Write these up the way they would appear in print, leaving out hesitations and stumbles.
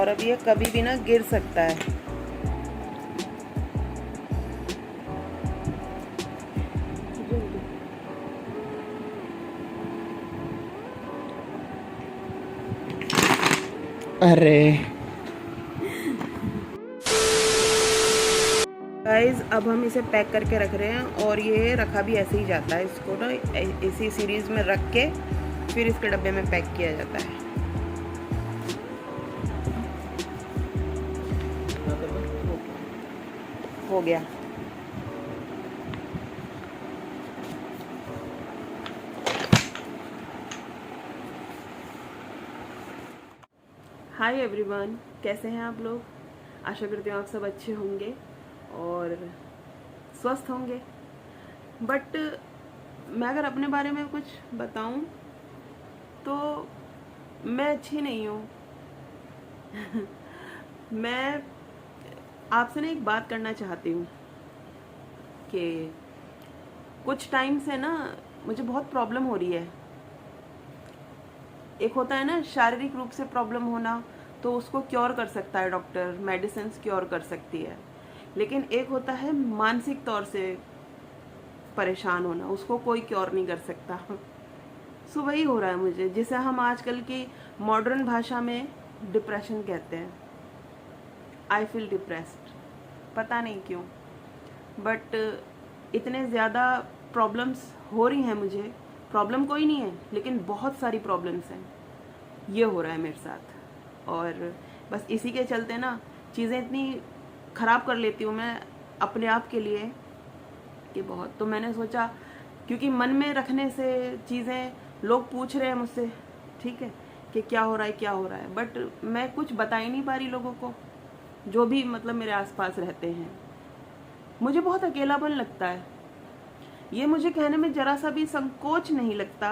और अब ये कभी भी ना गिर सकता है। अरे गाइस अब हम इसे पैक करके रख रहे हैं और ये रखा भी ऐसे ही जाता है। इसको ना इसी सीरीज में रख के फिर इसके डब्बे में पैक किया जाता है। हो गया। हाय एवरीवन, कैसे हैं आप लोग? आशा करती हूँ आप सब अच्छे होंगे और स्वस्थ होंगे। बट मैं अगर अपने बारे में कुछ बताऊं तो मैं अच्छी नहीं हूँ। मैं आपसे ना एक बात करना चाहती हूँ कि कुछ टाइम से ना मुझे बहुत प्रॉब्लम हो रही है। एक होता है ना शारीरिक रूप से प्रॉब्लम होना, तो उसको क्योर कर सकता है डॉक्टर, मेडिसिन क्योर कर सकती है। लेकिन एक होता है मानसिक तौर से परेशान होना, उसको कोई क्योर नहीं कर सकता। सो वही हो रहा है मुझे, जिसे हम आजकल की मॉडर्न भाषा में डिप्रेशन कहते हैं। आई फील डिप्रेस्ड, पता नहीं क्यों, बट इतने ज़्यादा प्रॉब्लम्स हो रही हैं मुझे। प्रॉब्लम कोई नहीं है, लेकिन बहुत सारी प्रॉब्लम्स हैं। ये हो रहा है मेरे साथ और बस इसी के चलते ना चीज़ें इतनी ख़राब कर लेती हूँ मैं अपने आप के लिए कि बहुत। तो मैंने सोचा, क्योंकि मन में रखने से चीज़ें, लोग पूछ रहे हैं मुझसे, ठीक है, कि क्या हो रहा है क्या हो रहा है, बट मैं कुछ बता ही नहीं पा रही लोगों को, जो भी मतलब मेरे आसपास रहते हैं। मुझे बहुत अकेलापन लगता है। ये मुझे कहने में ज़रा सा भी संकोच नहीं लगता,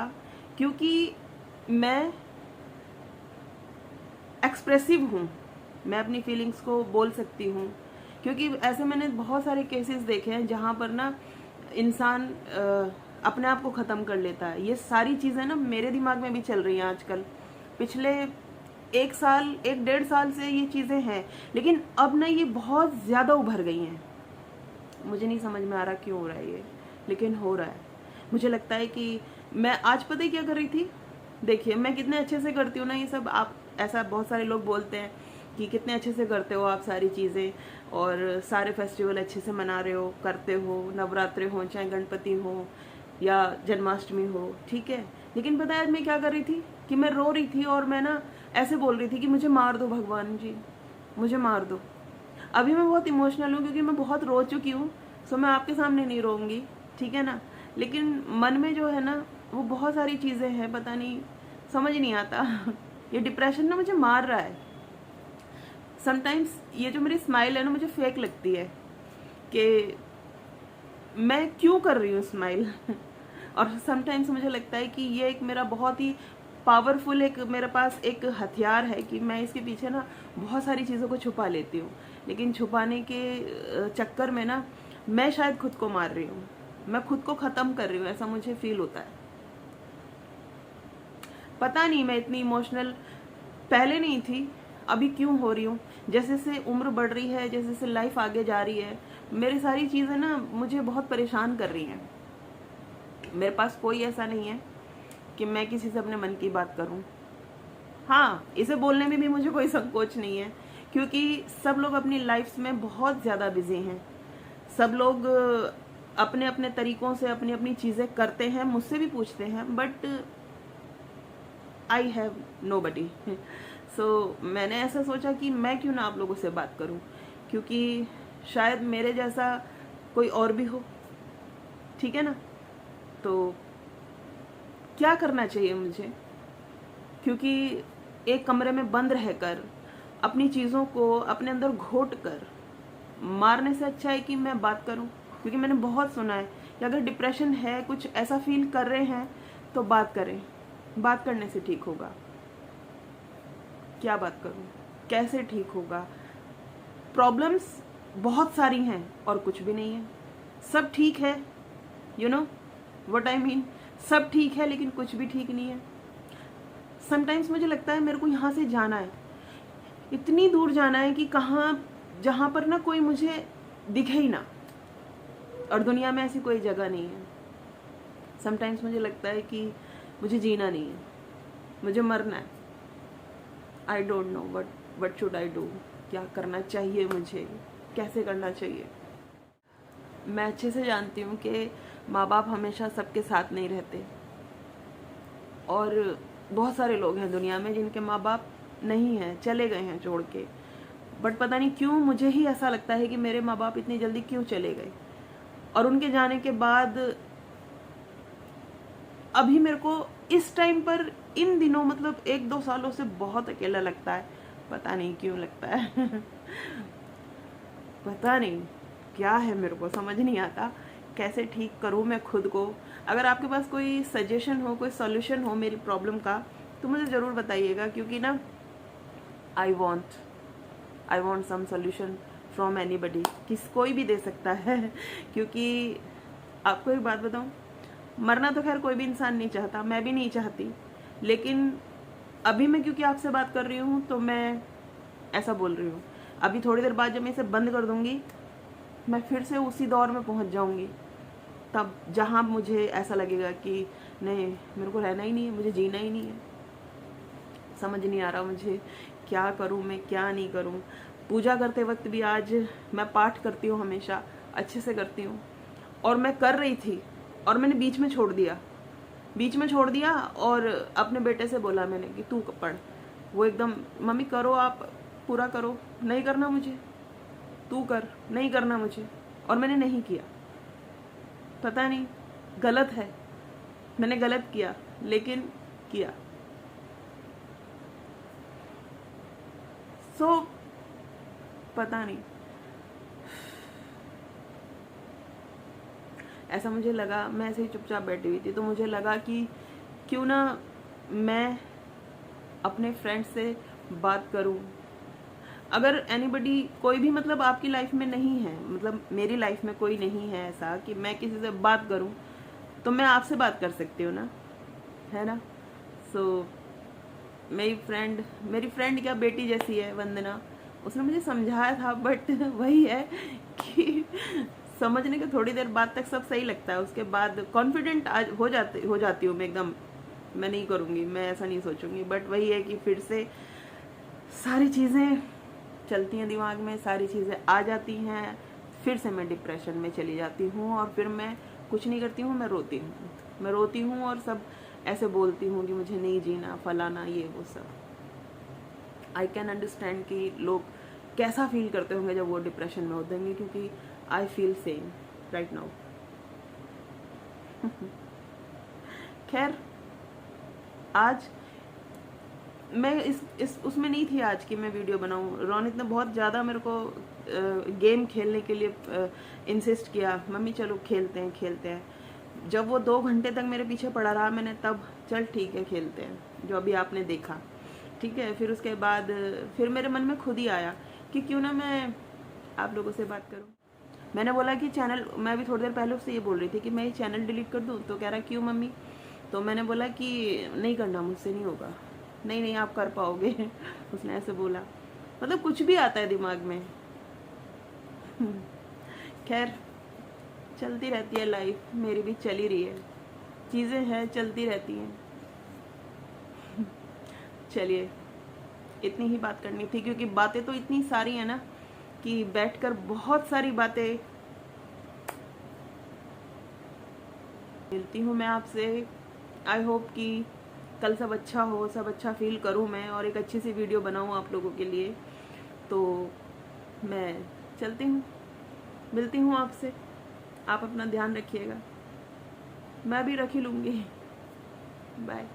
क्योंकि मैं एक्सप्रेसिव हूँ, मैं अपनी फीलिंग्स को बोल सकती हूँ। क्योंकि ऐसे मैंने बहुत सारे केसेस देखे हैं जहाँ पर ना इंसान अपने आप को ख़त्म कर लेता है। ये सारी चीज़ें ना मेरे दिमाग में भी चल रही हैं आजकल। पिछले 1 साल 1 डेढ़ साल से ये चीज़ें हैं, लेकिन अब ना ये बहुत ज़्यादा उभर गई हैं। मुझे नहीं समझ में आ रहा क्यों हो रहा है ये, लेकिन हो रहा है। मुझे लगता है कि मैं आज पता ही क्या कर रही थी। देखिए मैं कितने अच्छे से करती हूँ ना ये सब। आप ऐसा बहुत सारे लोग बोलते हैं कि कितने अच्छे से करते हो आप सारी चीज़ें, और सारे फेस्टिवल अच्छे से मना रहे हो, करते हो, नवरात्रे हो, चाहे गणपति हो या जन्माष्टमी हो, ठीक है। लेकिन पता है आज मैं क्या कर रही थी कि मैं रो रही थी और मैं ना ऐसे बोल रही थी कि मुझे मार दो भगवान जी, मुझे मार दो। अभी मैं बहुत इमोशनल हूँ क्योंकि मैं बहुत रो चुकी हूँ। सो मैं आपके सामने नहीं रोऊंगी, ठीक है ना। लेकिन मन में जो है ना वो बहुत सारी चीज़ें हैं, पता नहीं, समझ नहीं आता। ये डिप्रेशन ना मुझे मार रहा है। समटाइम्स ये जो मेरी स्माइल है ना मुझे फेक लगती है कि मैं क्यों कर रही हूँ स्माइल। और समटाइम्स मुझे लगता है कि ये एक मेरा बहुत ही पावरफुल, एक मेरे पास एक हथियार है कि मैं इसके पीछे ना बहुत सारी चीज़ों को छुपा लेती हूँ। लेकिन छुपाने के चक्कर में ना मैं शायद खुद को मार रही हूँ, मैं खुद को ख़त्म कर रही हूँ, ऐसा मुझे फील होता है। पता नहीं मैं इतनी इमोशनल पहले नहीं थी, अभी क्यों हो रही हूँ। जैसे जैसे उम्र बढ़ रही है, जैसे जैसे लाइफ आगे जा रही है, मेरी सारी चीज़ें ना मुझे बहुत परेशान कर रही हैं। मेरे पास कोई ऐसा नहीं है कि मैं किसी से अपने मन की बात करूं। हाँ, इसे बोलने में भी मुझे कोई संकोच नहीं है, क्योंकि सब लोग अपनी लाइफ्स में बहुत ज़्यादा बिजी हैं। सब लोग अपने अपने तरीक़ों से अपनी अपनी चीज़ें करते हैं, मुझसे भी पूछते हैं, बट आई हैव नोबडी। सो मैंने ऐसा सोचा कि मैं क्यों ना आप लोगों से बात करूं, क्योंकि शायद मेरे जैसा कोई और भी हो, ठीक है ना। तो क्या करना चाहिए मुझे, क्योंकि एक कमरे में बंद रहकर अपनी चीज़ों को अपने अंदर घोट कर मारने से अच्छा है कि मैं बात करूं। क्योंकि मैंने बहुत सुना है कि अगर डिप्रेशन है, कुछ ऐसा फील कर रहे हैं, तो बात करें, बात करने से ठीक होगा। क्या बात करूं, कैसे ठीक होगा? प्रॉब्लम्स बहुत सारी हैं और कुछ भी नहीं है। सब ठीक है, you know what I mean. सब ठीक है लेकिन कुछ भी ठीक नहीं है। समटाइम्स मुझे लगता है मेरे को यहाँ से जाना है, इतनी दूर जाना है कि कहाँ, जहाँ पर ना कोई मुझे दिखे ही ना, और दुनिया में ऐसी कोई जगह नहीं है। समटाइम्स मुझे लगता है कि मुझे जीना नहीं है, मुझे मरना है। I don't know what should I do, क्या करना चाहिए मुझे, कैसे करना चाहिए। मैं अच्छे से जानती हूँ कि माँ बाप हमेशा सबके साथ नहीं रहते, और बहुत सारे लोग हैं दुनिया में जिनके माँ बाप नहीं हैं, चले गए हैं छोड़ के। बट पता नहीं क्यों मुझे ही ऐसा लगता है कि मेरे माँ बाप इतनी जल्दी क्यों चले गए, और उनके जाने के बाद अभी मेरे को इस टाइम पर, इन दिनों, मतलब 1-2 सालों से बहुत अकेला लगता है। पता नहीं क्यों लगता है पता नहीं क्या है, मेरे को समझ नहीं आता कैसे ठीक करूँ मैं खुद को। अगर आपके पास कोई सजेशन हो, कोई सॉल्यूशन हो मेरी प्रॉब्लम का, तो मुझे ज़रूर बताइएगा, क्योंकि ना I want some solution from anybody, कोई भी दे सकता है क्योंकि आपको एक बात बताऊँ, मरना तो खैर कोई भी इंसान नहीं चाहता, मैं भी नहीं चाहती, लेकिन अभी मैं क्योंकि आपसे बात कर रही हूँ तो मैं ऐसा बोल रही हूँ। अभी थोड़ी देर बाद जब मैं इसे बंद कर दूँगी, मैं फिर से उसी दौर में पहुँच जाऊँगी, तब जहाँ मुझे ऐसा लगेगा कि नहीं, मेरे को रहना ही नहीं है, मुझे जीना ही नहीं है। समझ नहीं आ रहा मुझे क्या करूँ मैं, क्या नहीं करूँ। पूजा करते वक्त भी, आज मैं पाठ करती हूँ, हमेशा अच्छे से करती हूँ, और मैं कर रही थी और मैंने बीच में छोड़ दिया और अपने बेटे से बोला मैंने कि तू पढ़। वो एकदम, मम्मी करो, आप पूरा करो, नहीं करना मुझे, तू कर, नहीं करना मुझे, और मैंने नहीं किया। पता नहीं, गलत है, मैंने गलत किया, लेकिन किया। पता नहीं, ऐसा मुझे लगा, मैं ऐसे ही चुपचाप बैठी हुई थी, तो मुझे लगा कि क्यों ना मैं अपने फ्रेंड से बात करूं। अगर एनीबडी, कोई भी, मतलब आपकी लाइफ में नहीं है, मतलब मेरी लाइफ में कोई नहीं है ऐसा कि मैं किसी से बात करूं, तो मैं आपसे बात कर सकती हूँ ना, है ना। सो मेरी फ्रेंड क्या, बेटी जैसी है वंदना, उसने मुझे समझाया था, बट वही है कि समझने के थोड़ी देर बाद तक सब सही लगता है, उसके बाद कॉन्फिडेंट हो जाती हूँ मैं एकदम, मैं नहीं करूँगी, मैं ऐसा नहीं सोचूंगी। बट वही है कि फिर से सारी चीज़ें चलती हैं दिमाग में, सारी चीज़ें आ जाती हैं, फिर से मैं डिप्रेशन में चली जाती हूँ, और फिर मैं कुछ नहीं करती हूँ, मैं रोती हूँ और सब ऐसे बोलती हूँ कि मुझे नहीं जीना, फलाना, ये वो सब। आई कैन अंडरस्टैंड कि लोग कैसा फील करते होंगे जब वो डिप्रेशन में होते होंगे, क्योंकि I feel same right now. खैर, आज मैं इस उसमें नहीं थी आज की मैं वीडियो बनाऊं। रोनित ने बहुत ज़्यादा मेरे को गेम खेलने के लिए इंसिस्ट किया, मम्मी चलो खेलते हैं। जब वो 2 घंटे तक मेरे पीछे पड़ा रहा, मैंने तब चल ठीक है खेलते हैं, जो अभी आपने देखा, ठीक है। फिर उसके बाद फिर मेरे मन में खुद ही आया कि क्यों ना मैं आप लोगों से बात करूं। मैंने बोला कि चैनल, मैं अभी थोड़ी देर पहले उससे ये बोल रही थी कि मैं ये चैनल डिलीट कर दूं, तो कह रहा क्यों मम्मी। तो मैंने बोला कि नहीं करना, मुझसे नहीं होगा, नहीं आप कर पाओगे उसने ऐसे बोला। मतलब कुछ भी आता है दिमाग में। खैर, चलती रहती है लाइफ, मेरी भी चली रही है, चीज़ें हैं चलती रहती हैं। चलिए, इतनी ही बात करनी थी, क्योंकि बातें तो इतनी सारी है ना कि बैठकर बहुत सारी बातें। मिलती हूँ मैं आपसे, आई होप कि कल सब अच्छा हो, सब अच्छा फील करूँ मैं, और एक अच्छी सी वीडियो बनाऊँ आप लोगों के लिए। तो मैं चलती हूँ, मिलती हूँ आपसे, आप अपना ध्यान रखिएगा, मैं भी रख ही लूँगी। बाय।